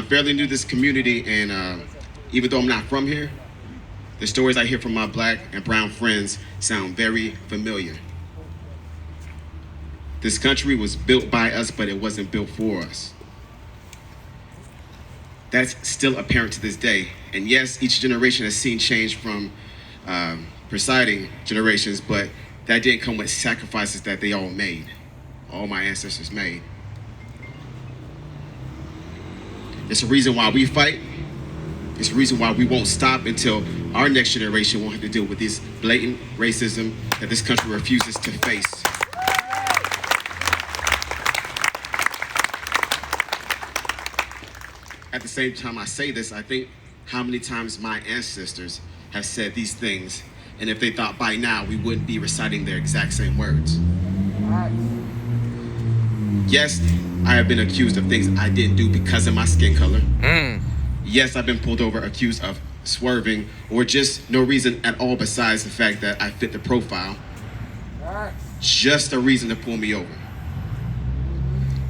I'm fairly new to this community, and even though I'm not from here, the stories I hear from my black and brown friends sound very familiar. This country was built by us, but it wasn't built for us. That's still apparent to this day. And yes, each generation has seen change from preceding generations, but that didn't come with sacrifices that they all made, all my ancestors made. It's a reason why we fight. It's a reason why we won't stop until our next generation won't have to deal with this blatant racism that this country refuses to face. At the same time I say this, I think how many times my ancestors have said these things, and if they thought by now we wouldn't be reciting their exact same words. Yes, I have been accused of things I didn't do because of my skin color. Yes, I've been pulled over accused of swerving or just no reason at all besides the fact that I fit the profile. Just a reason to pull me over.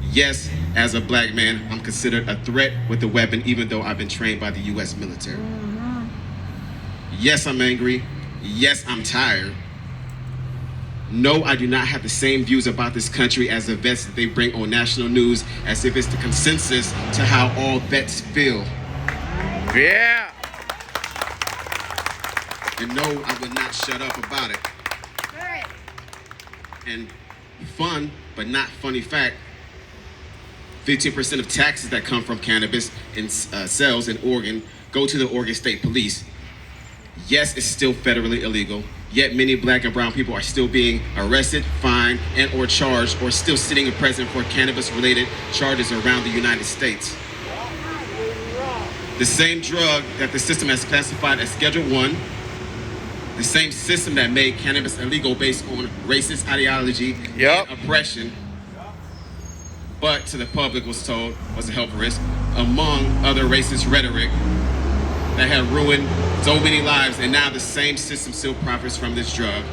Yes, as a black man, I'm considered a threat with a weapon even though I've been trained by the US military. Yes, I'm angry. Yes, I'm tired. No, I do not have the same views about this country as the vets that they bring on national news as if it's the consensus to how all vets feel. Yeah. And no, I would not shut up about it. And fun, but not funny fact, 15% of taxes that come from cannabis and sales in Oregon go to the Oregon State Police. Yes, it's still federally illegal, yet many black and brown people are still being arrested, fined, and or charged, or still sitting in prison for cannabis-related charges around the United States. The same drug that the system has classified as Schedule 1, the same system that made cannabis illegal based on racist ideology and oppression, but to the public was told was a health risk, among other racist rhetoric that had ruined so many lives, and now the same system still profits from this drug.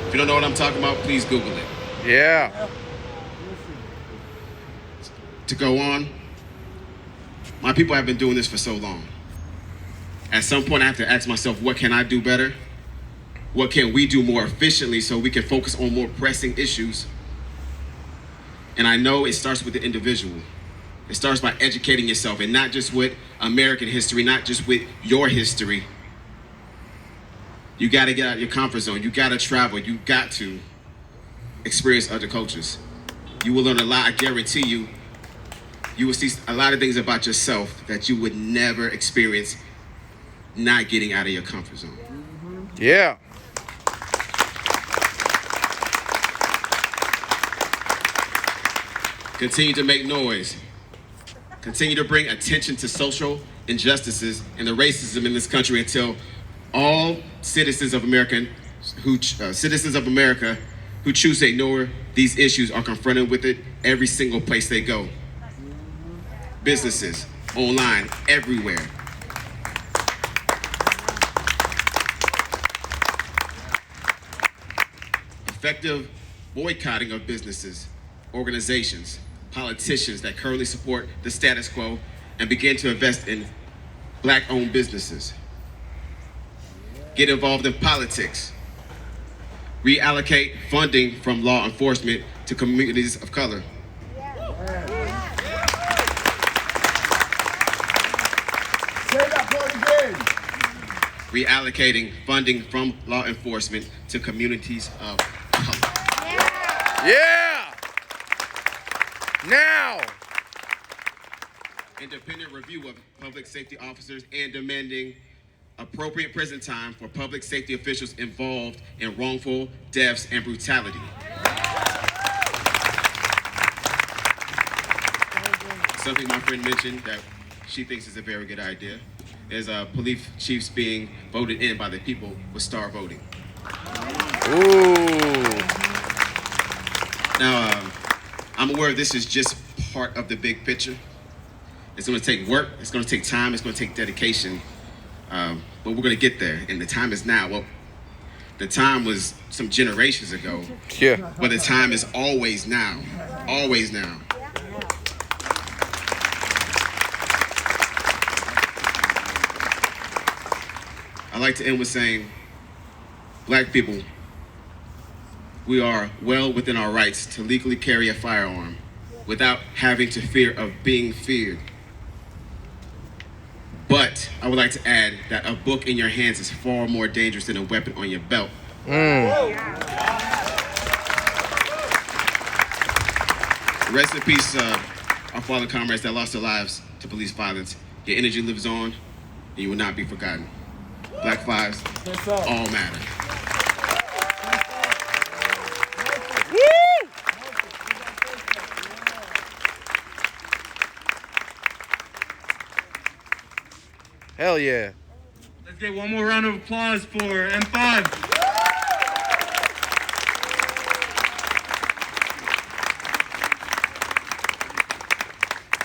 If you don't know what I'm talking about, please Google it. Yeah. To go on, my people have been doing this for so long. At some point, I have to ask myself, what can I do better? What can we do more efficiently so we can focus on more pressing issues? And I know it starts with the individual. It starts by educating yourself, and not just with American history, not just with your history. You gotta get out of your comfort zone. You gotta travel. You got to experience other cultures. You will learn a lot, I guarantee you. You will see a lot of things about yourself that you would never experience not getting out of your comfort zone. Yeah. Continue to make noise. Continue to bring attention to social injustices and the racism in this country until all citizens of America who choose to ignore these issues are confronted with it every single place they go. Businesses, online, everywhere. Effective boycotting of businesses, organizations, politicians that currently support the status quo and begin to invest in black-owned businesses. Get involved in politics. Reallocate funding from law enforcement to communities of color. Reallocating funding from law enforcement to communities of color. Yeah! Now! Independent review of public safety officers and demanding appropriate prison time for public safety officials involved in wrongful deaths and brutality. Something my friend mentioned that she thinks is a very good idea is police chiefs being voted in by the people with star voting. Ooh. Now, I'm aware this is just part of the big picture. It's going to take work, it's going to take time, it's going to take dedication, but we're going to get there, and the time is now. Well, the time was some generations ago, Yeah. but the time is always now, always now. I like to end with saying, Black people, we are well within our rights to legally carry a firearm without having to fear of being feared. But I would like to add that a book in your hands is far more dangerous than a weapon on your belt. Rest in peace, our fallen comrades that lost their lives to police violence. Your energy lives on, and you will not be forgotten. Black lives all matter. Hell yeah. Let's get one more round of applause for M5.